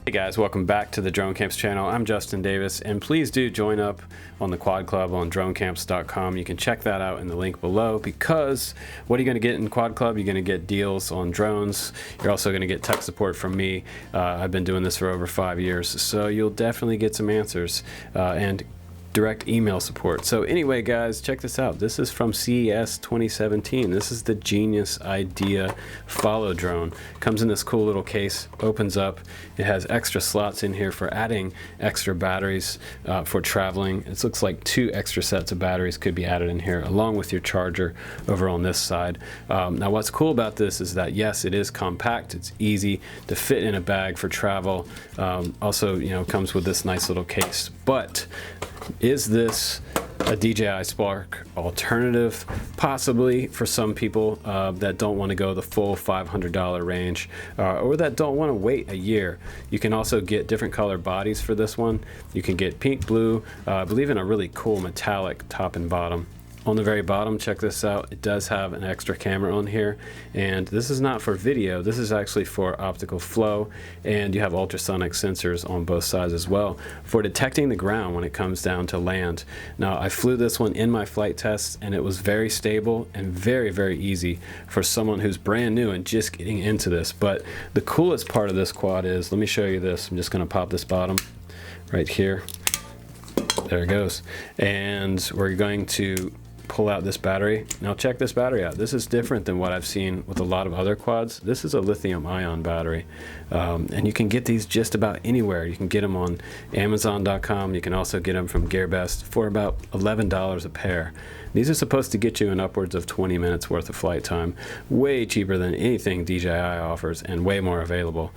Hey guys, welcome back to the Drone Camps channel. I'm Justin Davis, and please do join up on the Quad Club on dronecamps.com. You can check that out in the link below, because what are you going to get in Quad Club? You're going to get deals on drones. You're also going to get tech support from me. I've been doing this for over 5 years, so you'll definitely get some answers and direct email support. So anyway guys, check this out. This is from CES 2017. This is the Geniusidea follow drone. Comes in this cool little case, opens up. It has extra slots in here for adding extra batteries for traveling. It looks like 2 extra sets of batteries could be added in here along with your charger over on this side. Now what's cool about this is that yes, it is compact. It's easy to fit in a bag for travel. Also, you know, comes with this nice little case. But is this a DJI Spark alternative? Possibly for some people that don't want to go the full $500 range or that don't want to wait a year. You can also get different color bodies for this one. You can get pink, blue, I believe in a really cool metallic top and bottom. On the very bottom, check this out, it does have an extra camera on here, and this is not for video, this is actually for optical flow, and you have ultrasonic sensors on both sides as well for detecting the ground when it comes down to land. Now I flew this one in my flight tests, and it was very stable and very, very easy for someone who's brand new and just getting into this. But the coolest part of this quad is, let me show you this. I'm just going to pop this bottom right here. There it goes. And we're going to pull out this battery. Now check this battery out. This is different than what I've seen with a lot of other quads. This is a lithium ion battery, and you can get these just about anywhere. You can get them on Amazon.com. You can also get them from GearBest for about $11 a pair. These are supposed to get you in upwards of 20 minutes worth of flight time. Way cheaper than anything DJI offers, and way more available.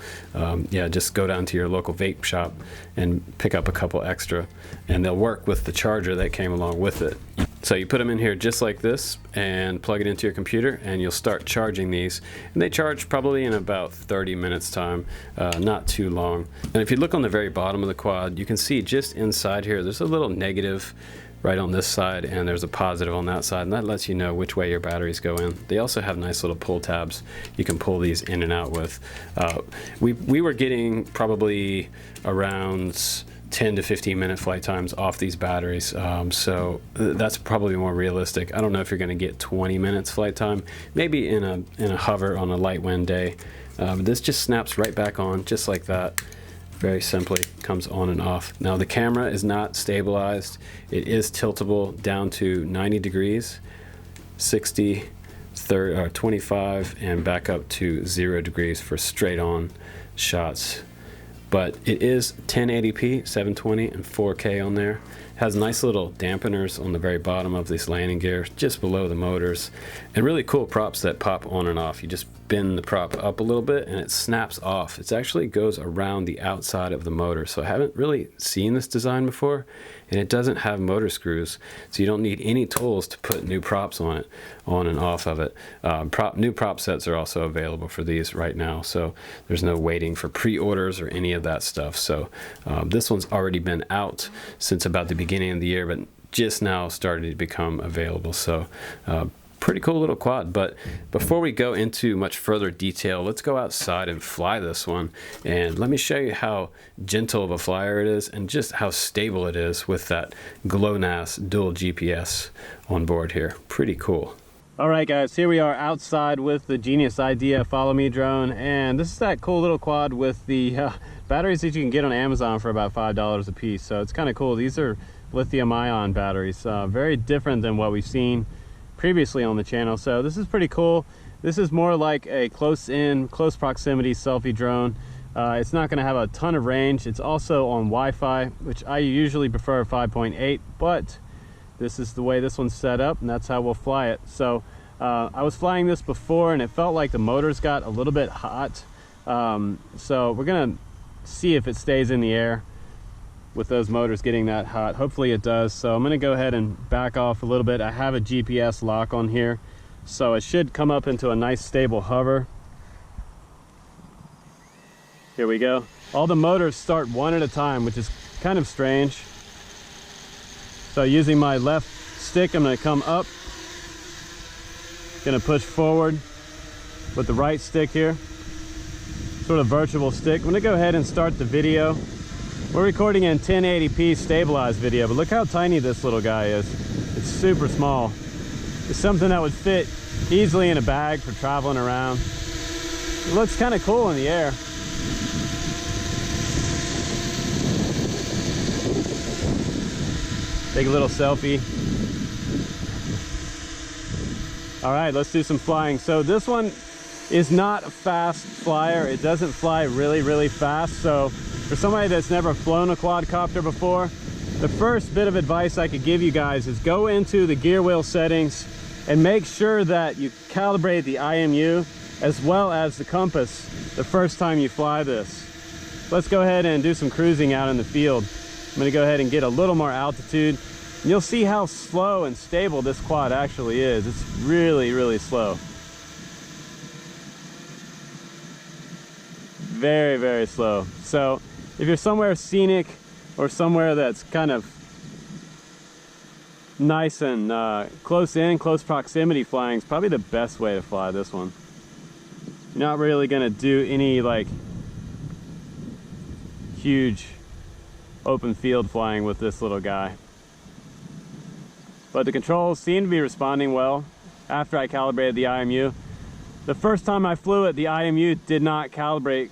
Yeah, just go down to your local vape shop and pick up a couple extra, and they'll work with the charger that came along with it. So you put them in here just like this and plug it into your computer, and you'll start charging these. And they charge probably in about 30 minutes time, not too long. And if you look on the very bottom of the quad, you can see just inside here, there's a little negative right on this side, and there's a positive on that side, and that lets you know which way your batteries go in. They also have nice little pull tabs you can pull these in and out with. We were getting probably around 10 to 15 minute flight times off these batteries, so that's probably more realistic. I don't know if you're going to get 20 minutes flight time, maybe in a hover on a light wind day. This just snaps right back on just like that. Very simply comes on and off. Now the camera is not stabilized. It is tiltable down to 90 degrees, 60, 30, or 25, and back up to 0 degrees for straight on shots. But it is 1080p, 720, and 4K on there. It has nice little dampeners on the very bottom of this landing gear, just below the motors, and really cool props that pop on and off. You just bend the prop up a little bit and it snaps off. It actually goes around the outside of the motor, so I haven't really seen this design before, and it doesn't have motor screws, so you don't need any tools to put new props on it, on and off of it. New prop sets are also available for these right now, so there's no waiting for pre-orders or any of that stuff. So this one's already been out since about the beginning of the year, but just now started to become available. So pretty cool little quad. But before we go into much further detail, let's go outside and fly this one, and let me show you how gentle of a flyer it is and just how stable it is with that GLONASS dual GPS on board here. Pretty cool. Alright guys, here we are outside with the Geniusidea Follow Me drone, and this is that cool little quad with the batteries that you can get on Amazon for about $5 a piece. So it's kind of cool. These are lithium ion batteries, very different than what we've seen previously on the channel. So this is pretty cool. This is more like a close proximity selfie drone. It's not going to have a ton of range. It's also on Wi-Fi, which I usually prefer 5.8, but this is the way this one's set up, and that's how we'll fly it. So I was flying this before, and it felt like the motors got a little bit hot. So we're gonna see if it stays in the air with those motors getting that hot. Hopefully it does. So I'm gonna go ahead and back off a little bit. I have a GPS lock on here, so it should come up into a nice stable hover. Here we go. All the motors start one at a time, which is kind of strange. So using my left stick, I'm going to come up, going to push forward with the right stick here. sort of virtual stick. I'm gonna go ahead and start the video. We're recording in 1080p stabilized video, but look how tiny this little guy is. It's super small. It's something that would fit easily in a bag for traveling around. It looks kind of cool in the air. Take a little selfie. All right, let's do some flying. So this one is not a fast flyer. It doesn't fly really, really fast. So for somebody that's never flown a quadcopter before, the first bit of advice I could give you guys is go into the gear wheel settings and make sure that you calibrate the IMU as well as the compass the first time you fly this. Let's go ahead and do some cruising out in the field. I'm gonna go ahead and get a little more altitude. And you'll see how slow and stable this quad actually is. It's really, really slow. Very, very slow. So if you're somewhere scenic or somewhere that's kind of nice and close proximity flying is probably the best way to fly this one. You're not really gonna do any like huge open field flying with this little guy. But the controls seem to be responding well after I calibrated the IMU. The first time I flew it, the IMU did not calibrate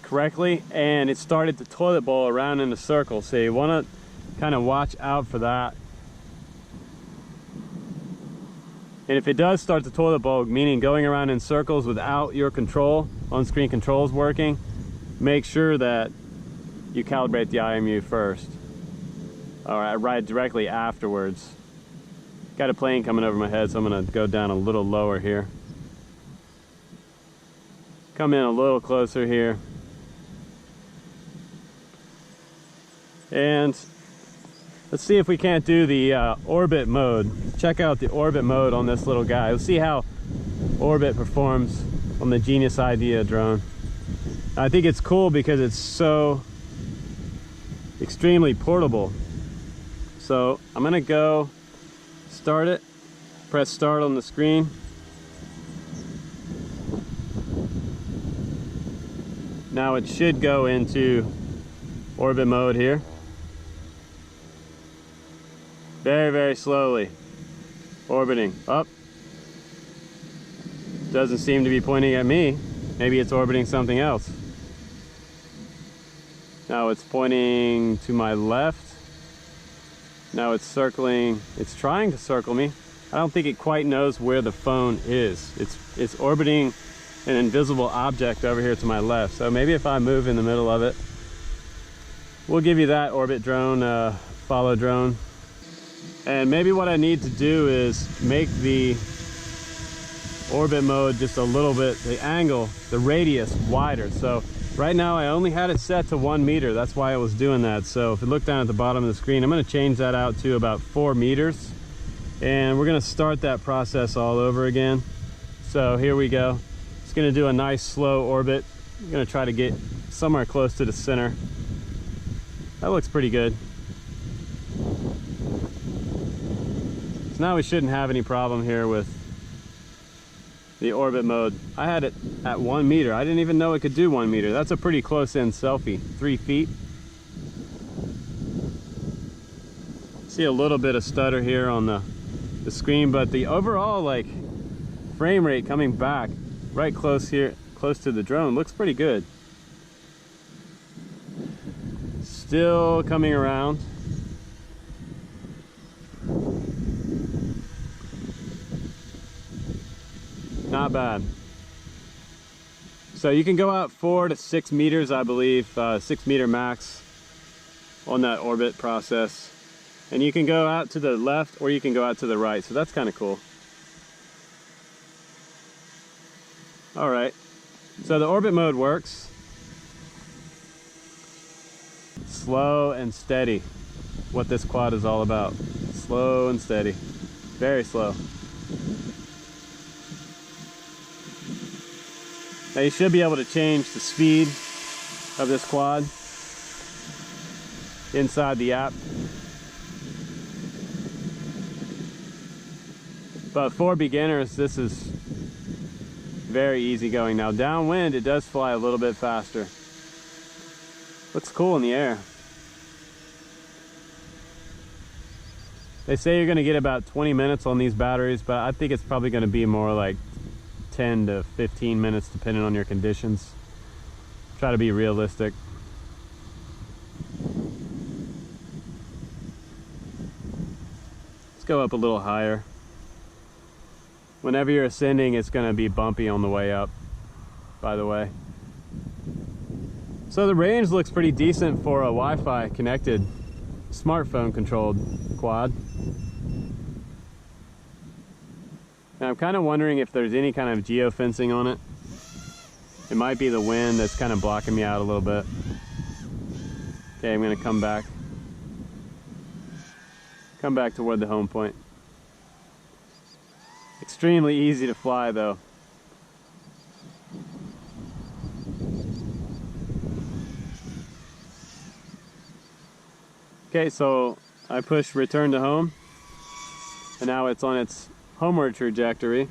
correctly and it started to toilet bowl around in a circle. So you want to kind of watch out for that. And if it does start to toilet bowl, meaning going around in circles without your control, on-screen controls working, make sure that you calibrate the IMU first. All right, right directly afterwards. Got a plane coming over my head, so I'm gonna go down a little lower here. Come in a little closer here. And let's see if we can't do the orbit mode. Check out the orbit mode on this little guy. Let's see how orbit performs on the Geniusidea drone. I think it's cool because it's so extremely portable. So I'm gonna go start it, press start on the screen. Now it should go into orbit mode here. Very, very slowly orbiting up. Doesn't seem to be pointing at me. Maybe it's orbiting something else. Now it's pointing to my left. Now it's circling, it's trying to circle me. I don't think it quite knows where the phone is. It's orbiting an invisible object over here to my left. So maybe if I move in the middle of it, we'll give you that orbit drone, follow drone. And maybe what I need to do is make the orbit mode just a little bit, the angle, the radius wider. So right now I only had it set to 1 meter. That's why I was doing that. So if you look down at the bottom of the screen, I'm going to change that out to about 4 meters. And we're going to start that process all over again. So here we go. It's going to do a nice slow orbit. I'm going to try to get somewhere close to the center. That looks pretty good. So now we shouldn't have any problem here with the orbit mode. I had it at 1 meter. I didn't even know it could do 1 meter. That's a pretty close-in selfie. 3 feet. See a little bit of stutter here on the screen, but the overall like frame rate coming back right close here, close to the drone, looks pretty good. Still coming around. Not bad. So you can go out 4 to 6 meters, I believe, 6 meter max on that orbit process. And you can go out to the left or you can go out to the right. So that's kind of cool. All right. So the orbit mode works. Slow and steady. What this quad is all about. Slow and steady. Very slow. Now you should be able to change the speed of this quad inside the app. But for beginners, this is Very easy going. Now downwind, it does fly a little bit faster. Looks cool in the air. They say you're gonna get about 20 minutes on these batteries, but I think it's probably gonna be more like 10 to 15 minutes depending on your conditions. Try to be realistic. Let's go up a little higher. Whenever you're ascending, it's going to be bumpy on the way up, by the way. So the range looks pretty decent for a Wi-Fi connected, smartphone controlled quad. Now I'm kind of wondering if there's any kind of geofencing on it. It might be the wind that's kind of blocking me out a little bit. Okay, I'm going to come back toward the home point. Extremely easy to fly though. Okay, so I push return to home, and now it's on its homeward trajectory.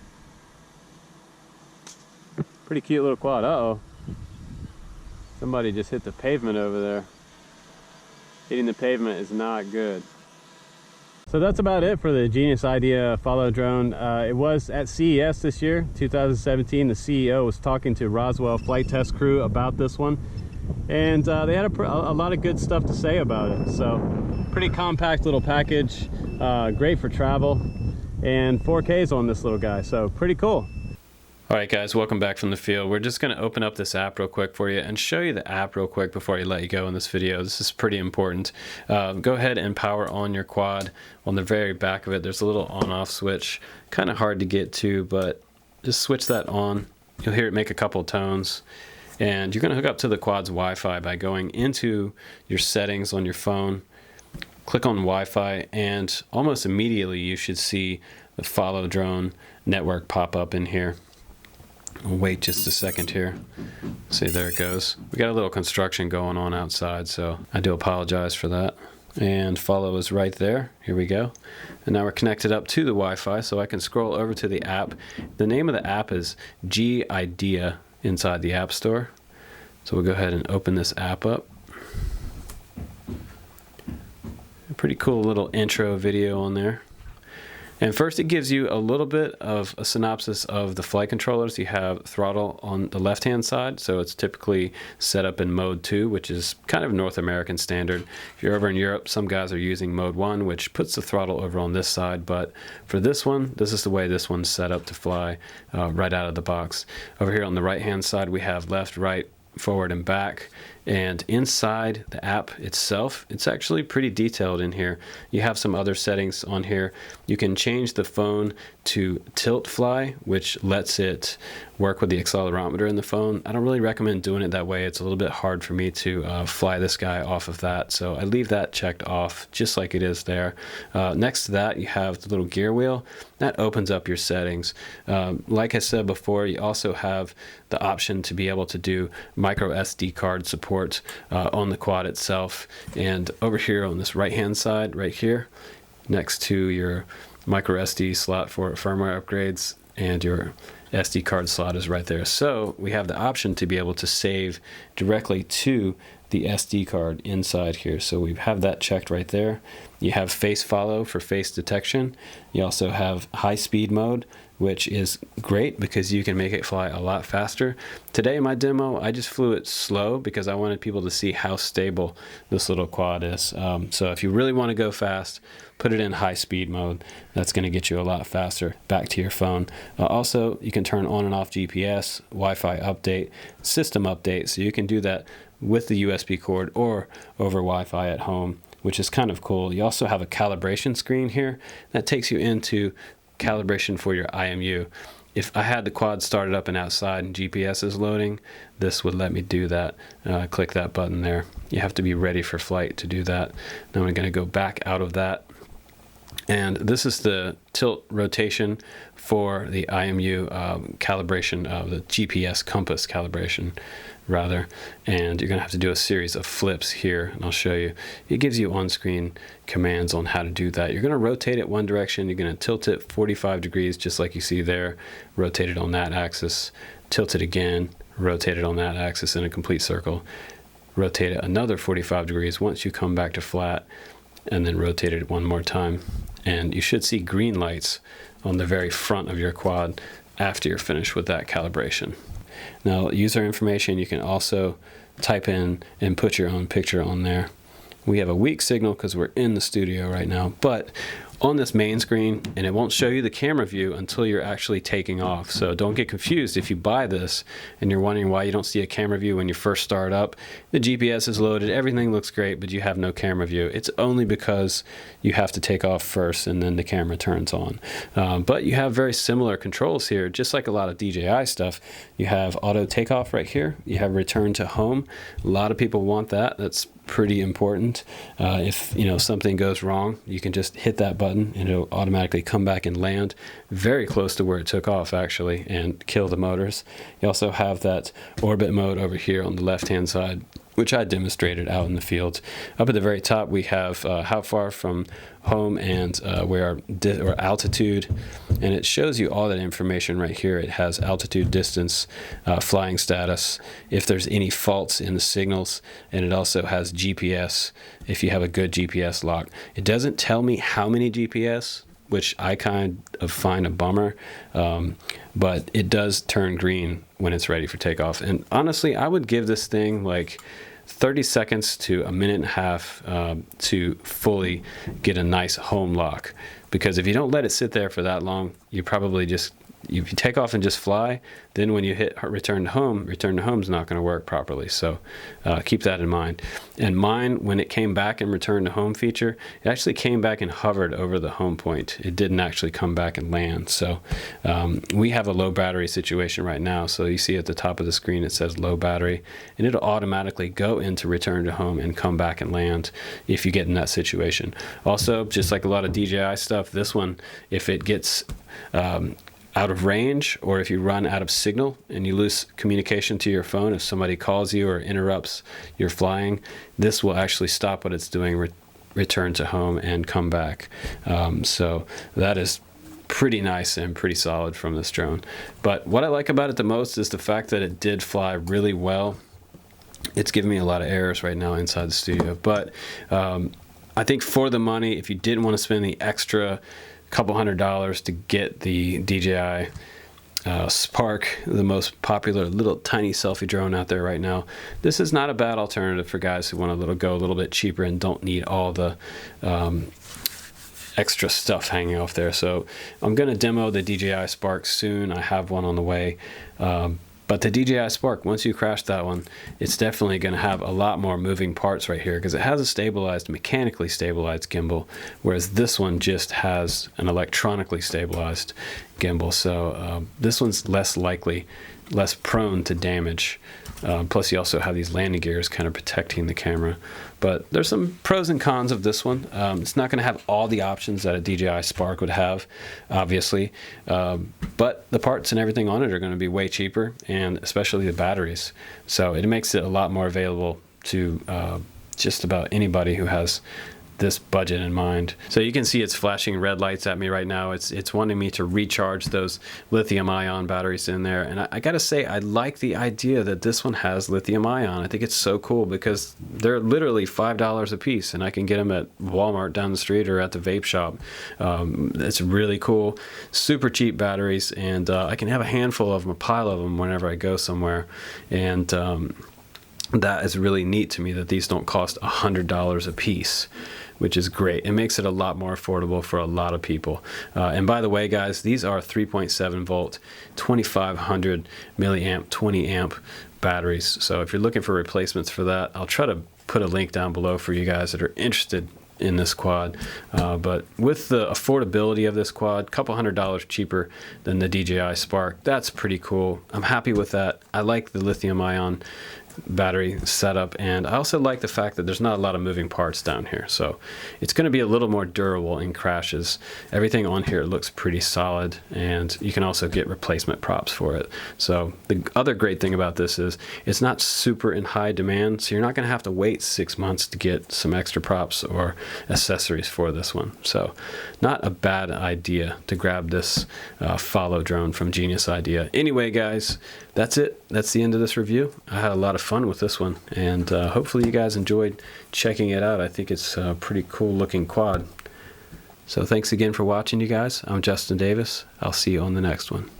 Pretty cute little quad. Uh-oh. Somebody just hit the pavement over there. Hitting the pavement is not good. So that's about it for the Geniusidea follow drone. It was at CES this year, 2017. The CEO was talking to Roswell flight test crew about this one, and they had a lot of good stuff to say about it. So pretty compact little package, great for travel, and 4Ks on this little guy, so pretty cool. All right guys, welcome back from the field. We're just going to open up this app real quick for you and show you the app real quick before I let you go in this video. This is pretty important. Go ahead and power on your quad. On the very back of it, there's a little on-off switch. Kind of hard to get to, but just switch that on. You'll hear it make a couple tones. And you're going to hook up to the quad's Wi-Fi by going into your settings on your phone. Click on Wi-Fi, and almost immediately you should see the follow drone network pop up in here. I'll wait just a second here. See, there it goes. We got a little construction going on outside, so I do apologize for that. And follow is right there. Here we go. And now we're connected up to the Wi-Fi, so I can scroll over to the app. The name of the app is Geniusidea inside the App Store. So we'll go ahead and open this app up. A pretty cool little intro video on there. And first it gives you a little bit of a synopsis of the flight controllers. You have throttle on the left-hand side, so it's typically set up in mode 2, which is kind of North American standard. If you're over in Europe, some guys are using mode 1, which puts the throttle over on this side, but for this one, this is the way this one's set up to fly right out of the box. Over here on the right-hand side, we have left, right, forward, and back. And inside the app itself, it's actually pretty detailed in here. You have some other settings on here. You can change the phone to tilt fly, which lets it work with the accelerometer in the phone. I don't really recommend doing it that way. It's a little bit hard for me to fly this guy off of that, so I leave that checked off just like it is there. Next to that, you have the little gear wheel. That opens up your settings. Like I said before, you also have the option to be able to do micro SD card support on the quad itself. And over here on this right hand side, right here, next to your micro SD slot for firmware upgrades, and your SD card slot is right there. So we have the option to be able to save directly to the SD card inside here. So we have that checked right there. You have face follow for face detection. You also have high speed mode, which is great because you can make it fly a lot faster. Today in my demo, I just flew it slow because I wanted people to see how stable this little quad is. So if you really want to go fast, put it in high speed mode. That's going to get you a lot faster back to your phone. Also, you can turn on and off GPS, Wi-Fi update, system update, so you can do that with the USB cord or over Wi-Fi at home, which is kind of cool. You also have a calibration screen here that takes you into calibration for your IMU. If I had the quad started up and outside and GPS is loading, this would let me do that. Click that button there. You have to be ready for flight to do that. Now I'm going to go back out of that. And this is the tilt rotation for the IMU calibration of the GPS compass calibration rather, and you're going to have to do a series of flips here, and I'll show you. It gives you on-screen commands on how to do that. You're going to rotate it one direction, you're going to tilt it 45 degrees just like you see there, rotate it on that axis, tilt it again, rotate it on that axis in a complete circle, rotate it another 45 degrees once you come back to flat, and then rotate it one more time. And you should see green lights on the very front of your quad after you're finished with that calibration. Now, user information, you can also type in and put your own picture on there. We have a weak signal because we're in the studio right now, but on this main screen, and it won't show you the camera view until you're actually taking off. So don't get confused if you buy this and you're wondering why you don't see a camera view when you first start up. The GPS is loaded, everything looks great, but you have no camera view. It's only because you have to take off first and then the camera turns on. But you have very similar controls here, just like a lot of DJI stuff. You have auto takeoff right here. You have return to home. A lot of people want that. That's pretty important. If something goes wrong, you can just hit that button and it'll automatically come back and land very close to where it took off actually and kill the motors. You also have that orbit mode over here on the left hand side, which I demonstrated out in the field. Up at the very top we have how far from home and where our altitude, and it shows you all that information right here. It has altitude, distance, flying status, if there's any faults in the signals, and it also has GPS if you have a good GPS lock. It doesn't tell me how many GPS, which I kind of find a bummer, but it does turn green when it's ready for takeoff. And honestly, I would give this thing like 30 seconds to a minute and a half to fully get a nice home lock, because if you don't let it sit there for that long, you probably just, if you take off and just fly, then when you hit return to home is not going to work properly. So keep that in mind. And mine, when it came back and return to home feature, it actually came back and hovered over the home point. It didn't actually come back and land. So we have a low battery situation right now. So you see at the top of the screen it says low battery, and it'll automatically go into return to home and come back and land if you get in that situation. Also, just like a lot of DJI stuff, this one, if it gets out of range, or if you run out of signal and you lose communication to your phone, if somebody calls you or interrupts your flying, this will actually stop what it's doing, return to home and come back. So that is pretty nice and pretty solid from this drone. But what I like about it the most is the fact that it did fly really well. It's giving me a lot of errors right now inside the studio, but I think for the money, if you didn't want to spend the extra couple $100 to get the DJI Spark, the most popular little tiny selfie drone out there right now, this is not a bad alternative for guys who want to go a little bit cheaper and don't need all the extra stuff hanging off there. So I'm going to demo the DJI Spark soon. I have one on the way. But the DJI Spark, once you crash that one, it's definitely going to have a lot more moving parts right here, because it has a stabilized, mechanically stabilized gimbal, whereas this one just has an electronically stabilized gimbal. So this one's less likely, less prone to damage. Plus you also have these landing gears kind of protecting the camera. But there's some pros and cons of this one. It's not going to have all the options that a DJI Spark would have, obviously. But the parts and everything on it are going to be way cheaper, and especially the batteries. So it makes it a lot more available to just about anybody who has this budget in mind. So you can see it's flashing red lights at me right now. It's wanting me to recharge those lithium ion batteries in there, and I gotta say, I like the idea that this one has lithium ion. I think it's so cool because they're literally $5 a piece, and I can get them at Walmart down the street or at the vape shop. It's really cool, super cheap batteries, and I can have a handful of them, a pile of them whenever I go somewhere. And that is really neat to me, that these don't cost $100 a piece, which is great. It makes it a lot more affordable for a lot of people. And by the way, guys, these are 3.7 volt, 2500 milliamp, 20 amp batteries. So if you're looking for replacements for that, I'll try to put a link down below for you guys that are interested in this quad. But with the affordability of this quad, a couple $100 cheaper than the DJI Spark, that's pretty cool. I'm happy with that. I like the lithium ion battery setup, and I also like the fact that there's not a lot of moving parts down here, so it's going to be a little more durable in crashes. Everything on here looks pretty solid, and you can also get replacement props for it. So the other great thing about this is it's not super in high demand, so you're not going to have to wait 6 months to get some extra props or accessories for this one. So not a bad idea to grab this follow drone from Geniusidea. Anyway guys, that's it. That's the end of this review. I had a lot of fun with this one, and hopefully you guys enjoyed checking it out. I think it's a pretty cool looking quad. So thanks again for watching, you guys. I'm Justin Davis. I'll see you on the next one.